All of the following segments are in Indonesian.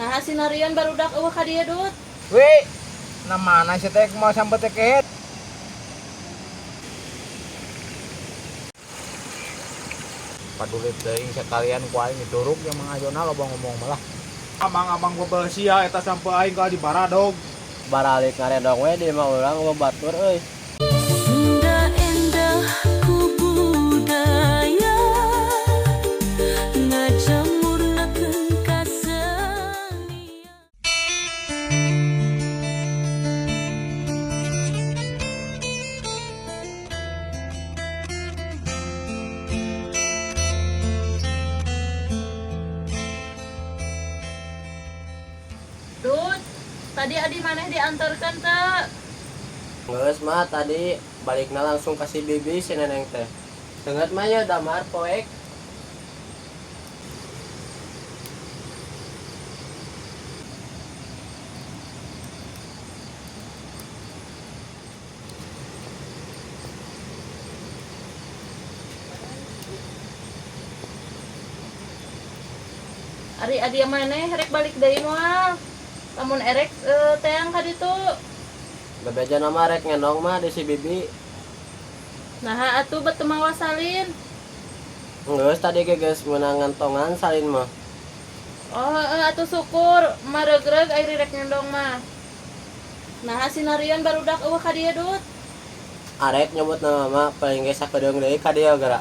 Nah sinarian barudak eueuh ka dieu Dut. Wih, nah mana sih teh mau sampai teh kehet? Paduli teuing sekalian ku aing dituruk jeung Mang Ajona loba ngomong malah. Abang-abang gua sia eta sampai aing ka di Baradog. Baralik ngaredong we di mah urang batur euy. Sunda endah ku budaya ngajamurnakeun kasenian. Dut, tadi adi maneh diantarkan teh. Geus mah tadi balikna langsung kasih bibi si neneng teh. Deungeut mah nya damar poek. Ari adi maneh rek balik deui moal. Lamun erek teang ka ditu. Bebeja nama rek ngendong mah di si bibi. Nah atuh beuteung mawa salin. Geus tadi ge geus meunang ngantongan salin mah. Oh atuh syukur maregreg airi rek ngendong mah. Nah sinarian barudak eueuh ka dieu Dut. Arek nyebut nama mah paling ge sakedeung deui ka dieu gara.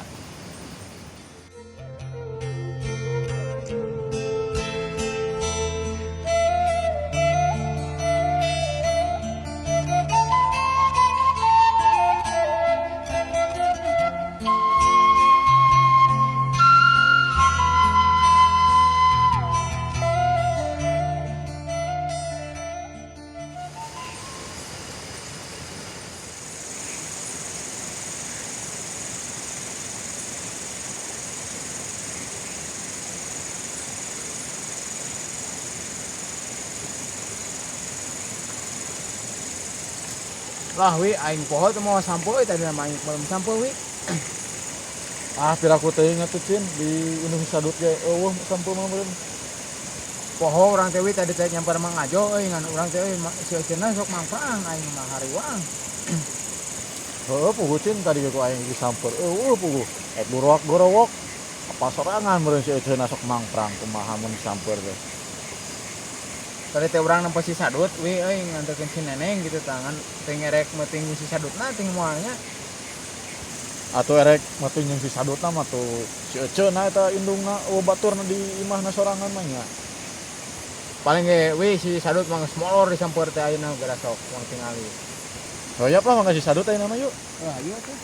Lah wi aing poho teh mau sampo tadi nama aing belum sampo wi. Ah, piraku teh ingat tuh Cin di Gunung Sadut ge eueuh sampo mah meureun. Poho urang teh wi tadi teh nyamper Mang Ajo euy ngan urang teh si Cenah sok mangpaang aing mah hariwang. Heueuh puguh Cin tadi ge ku aing disamper. Eueuh puguh. Durok gorowok. Apa sorangan meureun si Eceuna sok mangprang kumaha mun disamper teh. Tadi teh urang nempo si Sadut wi euy nganterkeun si Neneng gitu tangan teh ngerek meuting si Sadutna teh moalnya. Atuh erek matuh jeung si Sadutna mah tuh si Eceuna eta indungna baturna di imahna sorangan mah nya. Paling ge wi si Sadut mah geus molor disamper teh ayeuna gara sok mang tingali. Hoyap lah mangga si Sadut aya nama yuk. Wah ieu teh.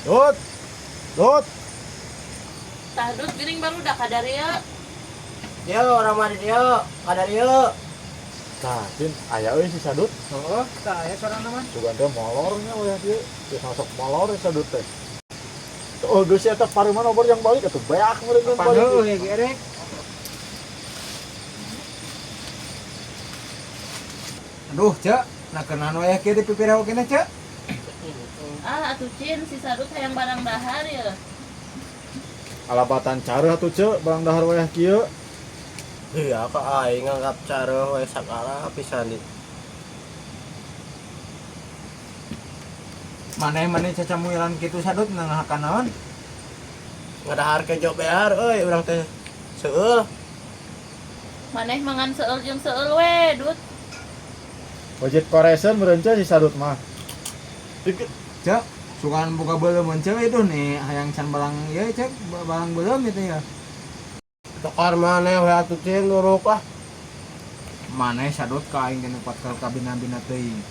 Dut. Dut. Tah Dut geuning barudak ka darieu. Yo urang mah di dieu, ka dieu. Nah, Cin, aya euy si Sadut. Heeh, tah aya soranna mah. Juga teh molornya we dieu. Geus masuk molor si Sadut teh. Oh, geus eta pareman obor yang balik atuh beak meureun yang Apa heueuh balik. ge erek. Aduh, Cek, nakeunaan we kieu di pipireu kene, Cek. Ah atuh Cin si Sadut hayang barang dahar ya. Alabatan careuh atuh Ceu, barang dahar we kieu. Iya ka aing nganggap careuh we sakala pisan di. Maneh cacamuilan kitu Sadut nangahakan naon? Ngadahar ke jog bear euy urang teh seueuh. Maneh mangan seueul jeung seueul we Dut. Wajib koreseun meureun Ceu si Sadut mah. Cek, sukaan buka belum muncul itu nih, hayang can balang ya cek, balang belum itu ya. Tokar maneh we atuh Cin luruk lah. Mana Sadut ka aing kene pat ka kabina-bina teuing.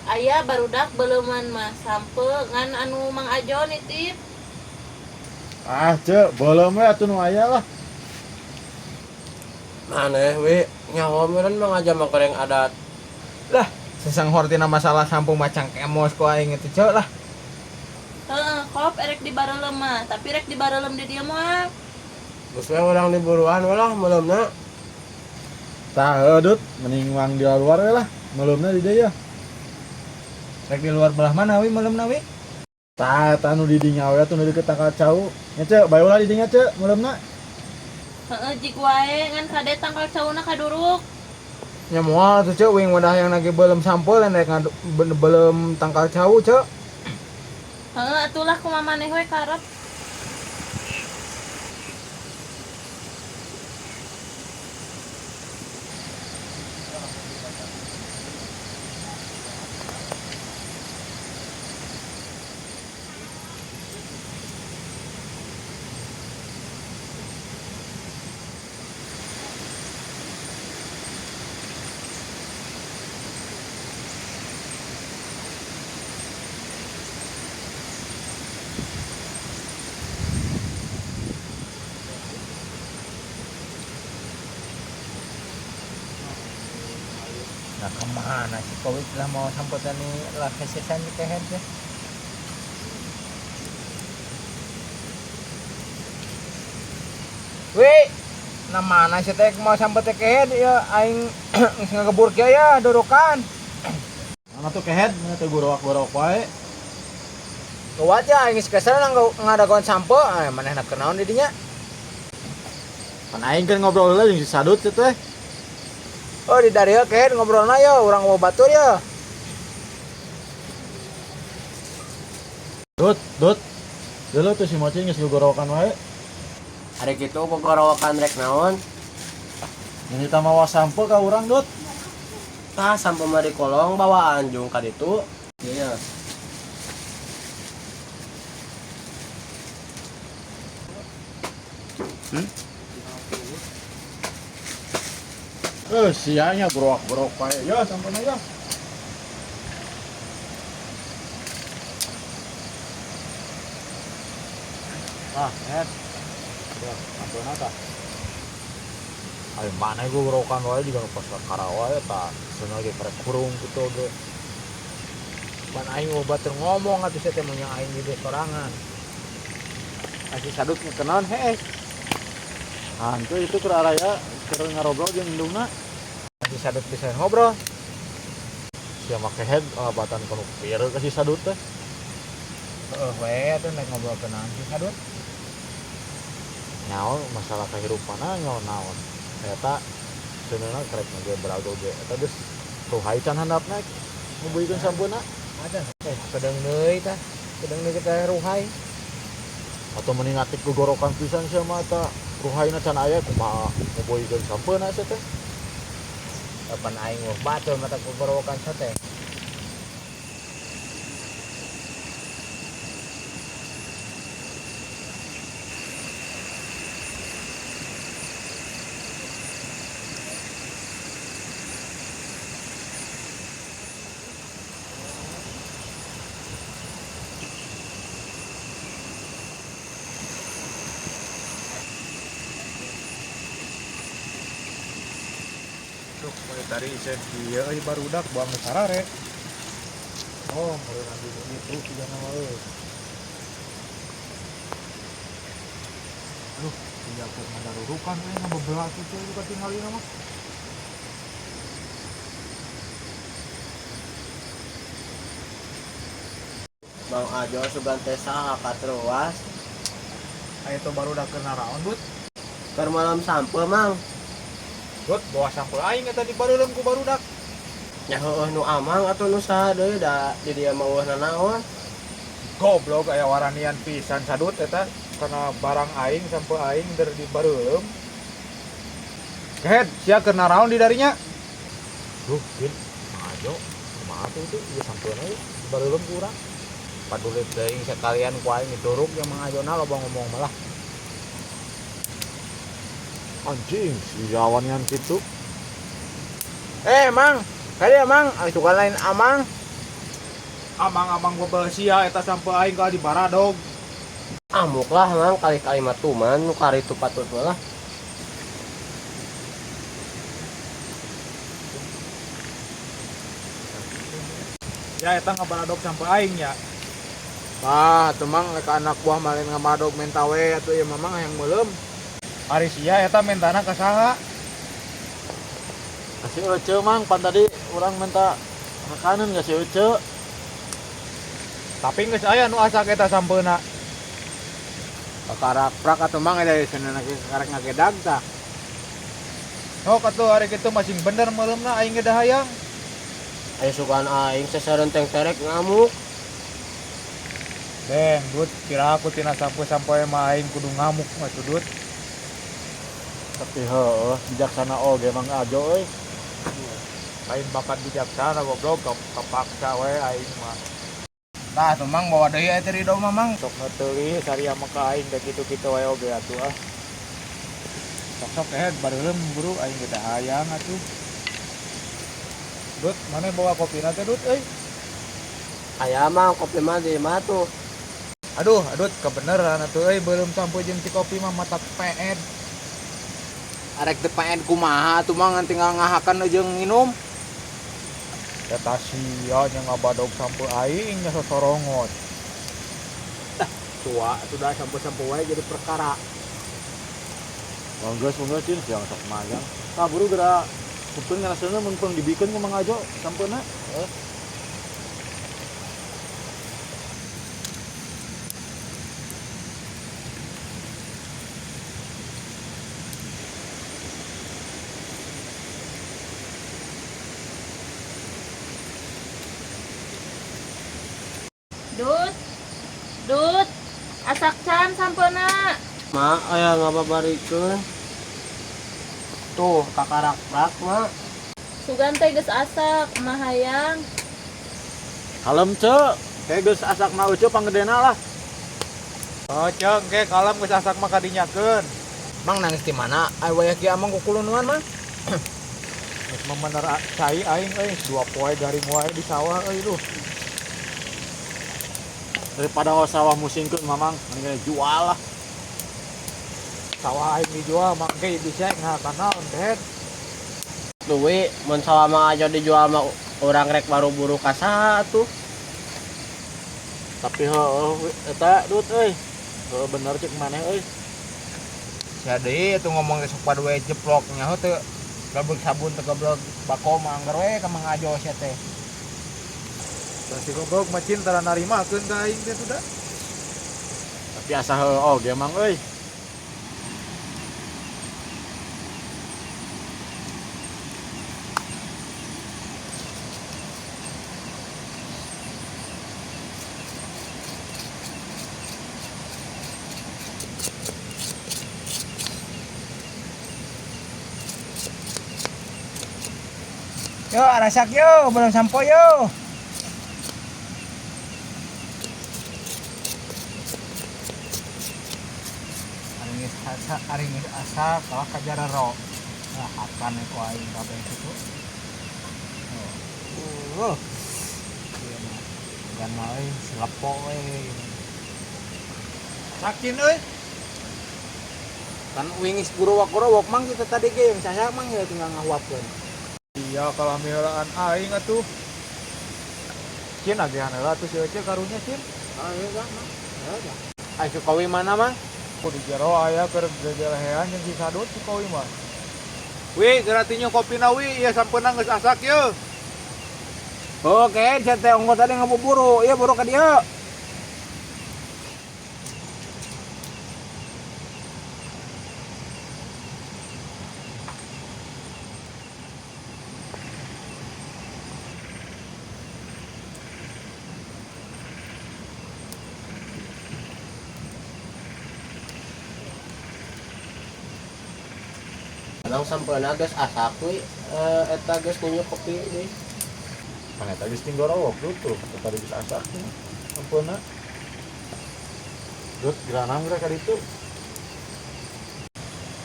Aya barudak beleuman mah sampe ngan anu Mang Ajo nitip. Ah Ceu, beuleum we atuh nu aya lah. Maneh we nyawa meureun mah aja makareng adat. Lah, sesanghor tina masalah sampung macang kemos ku aing itu cok lah. Heeh, kop erek di barelem mah, tapi rek di barelem di dieu mah. Geus we urang di buruan we lah meuleumna. Tah dut mending uang di luar we lah malemna di dieu. Rek di luar belah mana wi malemna wi? Tah nu di dinya we atuh nu deket tangkal cau. Nya ce bae ulah di dinya ce malemna. Heeh, jik wae ngan kade tangkal cauna kaduruk. Nya moal tuh cok wing wadah yang lagi belum sampul dan rek belum tangkal cau cok. Heeh, atulah kumaha maneh we karep. Nah kemana si Kowit lah mau samputan nih lah kesesan di kehead deh. Wih, nah mana si teh mau sampai teh kehead ya aing ngagebur kieu ya dorokan. Mana tuh kehead, mana tuh gorowak-gorowak wae. Kuat ya aing geus kesel ngadagon sampo, manehna kenaon di dinya? Kan aing kan ngobrol heula jeung si Sadut teh teh. Oh di dari kehead ngobrolna ya, urang mau batur ya. Dut. Dulu tuh si Mocin geus gorowakan wae. Ari kitu gogorowakan rek naon? Ini tah mawa sampel ka urang, Dut. Tah sampe mari kolong bawa anjung ka ditu. Iya. Sianya gorowak-gorowak wae. Ya sampelna ya. Ed. Ya, sampelna tah. Ayo mana gue gorowakan wae juga pas karawa ya tah. Cenah ge karek kurung kitu ge. Pan aing obat ngomong atuh saya teh menyang aing di sorangan. Asih Sadut kenaon heeh. Hantu itu keur araya keur ngarobrol jeung indungna. Asih Sadut bisa ngobrol. Sia make head batan kono pireu ka si Sadut teh. Heeh we atuh nek ngobrol kenaon si Sadut. Nyaon masalah kehidupan naon. Eta seuneuna karek ge berago ge eta geus ruhai can handapna ngeubeuykeun sampeuna. Ada kedeng deui tah. Kedeng deui kita ruhai. Atau mending atik gogorokan pisan sia mah eta ruhaina can aya kumaha ngeubeuykeun sampeuna sia teh. Pan aing mah batur mata gogorokan teh. Tadi saya dia barudak buang sarare. Oh, baru nanti itu juga nama euy. Aduh, dia keur ngadarurukan we ngabebelat itu juga tinggalin mah. Bang Ajo sugan teh saha katruas. Aya tuh barudak keur naraon, Bud. Keur malam sampe mang. Bud, bawa sampul aing eta di baruleum ku barudak. Ya heueuh nu amang atuh nu saha deui da di dieu mah eueuhna naon? Goblok aya waranian pisan Sadut eta karena barang aing sampul aing dari di baruleum. Kehead, sia keur naraon di darinya? Duh, Bin, Ajo, kumaha tuh itu ieu sampeuna ieu di baruleum ku urang. Padulit teuing sekalian ku aing dituruk yang mangajona loba ngomong malah. Anjing, si jawanian kitu. Mang, kali Mang, itu kan lain Amang. Amang-amang bebel sia eta sampe aing ka di baradog. Amuk lah mang kali-kali mah tuman nu kari tu patut lah. Ya eta ngabaradog sampai aing nya. Ah, temang ka anak buah malin ngamadog mentawe atuh ieu mamang yang meuleum. Ari sia eta mentana ka saha? Kasih ece mang pan tadi urang minta makanan geus si ece. Tapi geus aya nu asak eta sampeuna. Karak prak atuh mang ada cenah karek ngagedag tah. Oh katuh ari kitu masing bener meuleumna aing ge dahayang. Ayo sukaan aing sasarenteng terek ngamuk. Deng, Dut, kira aku tina sampai mah aing kudu ngamuk mah tuh, Dut. Tapi heuh bijaksana oge mang ajo euy. Lain bakat bijaksana goblok kapaksa we aing mah. Nah, tuh mang bawa deui eta Ridho mamang. Sok ngeteuli saria mah ka aing da kitu-kitu wae oge atuh ah. Sok-sok bareulem buru aing ge dahayang atuh. Dut, mana bawa kopi teh, Dut, euy? Aya mah kopi mah di mah tuh. Aduh, kebeneran atuh euy belum sampai jeung si kopi mah mata peed. Arek teu paen kumaha tuh mang tinggal ngahakan jeung nginum. Eta sia nya ngabadog sampai aing nya sosorongot. Tua sudah sampai wae jadi perkara. Manggas cin siang sok magang. Tah buru geura kupeun ngaraseuna mun pang dibikeun ku Mang Ajo sampeuna. Dut, asak can sampena. Mak aya ngababarikeun. Tuh kakarak prak mak. Sugan teh geus asak, mahayang. Kalem ceu, kayak geus asak mah euceu panggedena lah. Oh, ceung ge kalem geus asak mah kadinyakeun. Mang nangis di mana? Ai wayah kieu amang kukulunuan mah. Geus memener cai aing euy, 2 poe garing wae di sawah euy duh. Daripada sawah musingkeun mamang, mending jual lah. Sawah aing dijual mangke bisa ngahakana ondet. Duwi mun sawah mah aja dijual mah urang rek baru buru ka saha tuh. Tapi heuh eta Dut euy. Heuh bener cek maneh euy. Sia deui atuh ngomong geus padu we jeplok nyaho teu gablek sabun teu gablek bako mah anggar we ka Mang Ajo sia teh. Da si goblok mah cin tara narimakeun ka aing teh sudah. Tapi asa heuh oge mang euy. Yo, rasak yo, belum sampai yo. Hari ini asa kalah kajara ro. Nah, akan ku aing kabeh kitu. Oh. Ieu mah. Dan mah euy selepo we. Sakin euy. Kan wingis gurowak-gurowak mang kita tadi ge yang saya mang ya tinggal ngahuapkeun. Iya kalau milaan aing atuh. Cin agehan heula atuh si Ece karunya cin. Ah iya kan. Ai Sukowi mana mang? Ku di jero aya keur jelehean jeung si Sadut si Kowi mah. Wi, geratinya kopi na wi, ieu sampeuna geus asak yeuh. Oke, saya teh ongko tadi ngabuburu, ieu buru ka dieu. Kadang sampeuna geus asak we eta geus nunjuk kopi deui. Pan eta geus tinggorowok tuh, tadi geus asak. Sampeuna. Dut geranang rek ka ditu.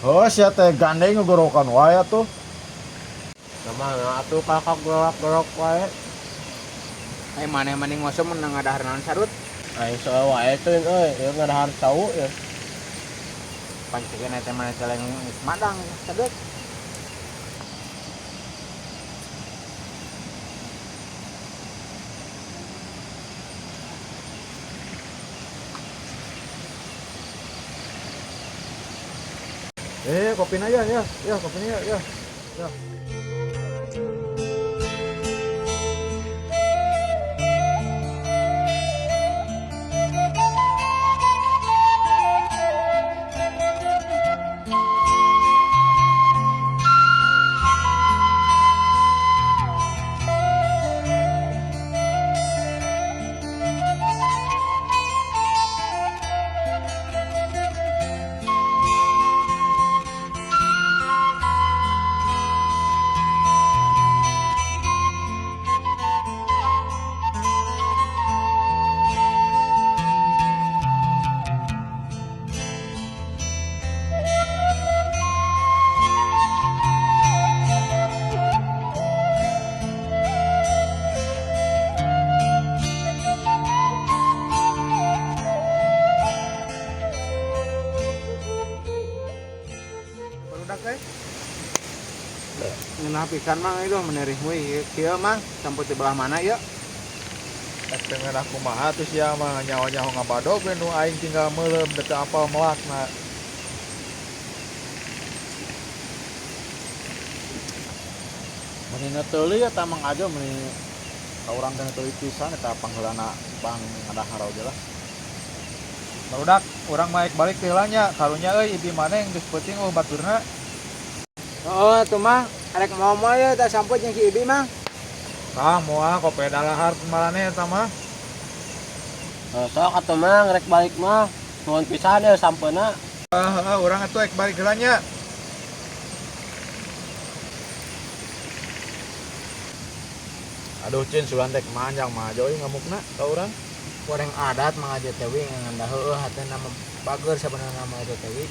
Oh, sia teh gandeng ngegorokan wae atuh. Sama atuh kakak gerak-gerak wae. Ai maneh-maneh ngosem menang ngadaharnan Sadut. Ai soal wae teh euy, ieu ngadahar tahu ya. Pancikeun eta maneh celeng madang Sadut. Kopinya ya, ya kopinya ya. Ya. Barudak teh. Ngeunah pisan mang itu menerih we kieu mang samput di belah mana ya? Dengan aku mah terus ya mah nyawa-nyawa ngabadog nu aing tinggal meuleuh teu apal melakna. Menina teuli eta mang aja meni ka urang teh teuli pisan eta pangheulana bang ngadahar oge lah. Barudak urang mah balik teh heula nya karunya euy ibi maneh geus peuting baturna. Oh, tuh mah arek momo ya tak samput jeung si Ibi mang. Moal kopi dalahar marane eta mah. Sok atuh mang rek balik mah. Nuhun pisan ya sampeuna. Urang atuh ek balik heula nya. Aduh cin sulan teh manjang mah aja euy ngamukna ka urang. Goreng adat mang aja teh we nganda heueuh hatena bager sabenerna mah aja teh we.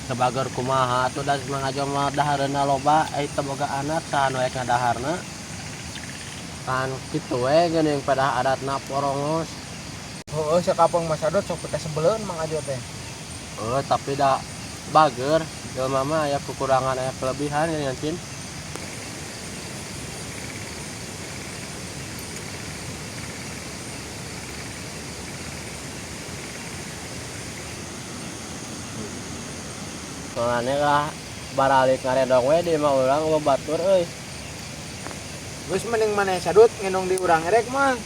Sebagar kumaha atuh da mangajo mah dahareuna loba teu boga anak saha nu ek ngadaharna. Kan kitu we geuning pada adatna porongos. Heueuh sakapeng Mas Adot sok teh sebeleun mang aja teh. Tapi da bager jelema mah aya kekurangan aya kelebihan ya Cin. Soalnya lah baralik ngaredong we di mah urang lo batur euy. Geus mending maneh Sadut nginung di urang erek mah.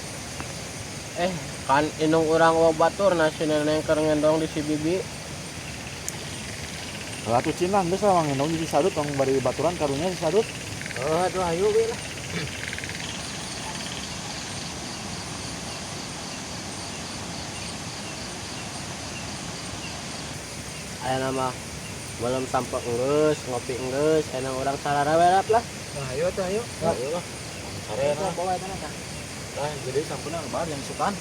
Kan inung urang lo batur na si neneng keur ngendong di si bibi. Lah tuh cin lah geus lah nginung di Sadut tong bari baturan karunya si Sadut. Aduh ayo we lah. Aya nama belum sampai ngurus, ngopi ngurus, enang orang sarara werap lah. Nah, ayo tuh ayo. Ayo lah. Sarena bawa eta tah. Lah jadi sampuna lebar yang sukan.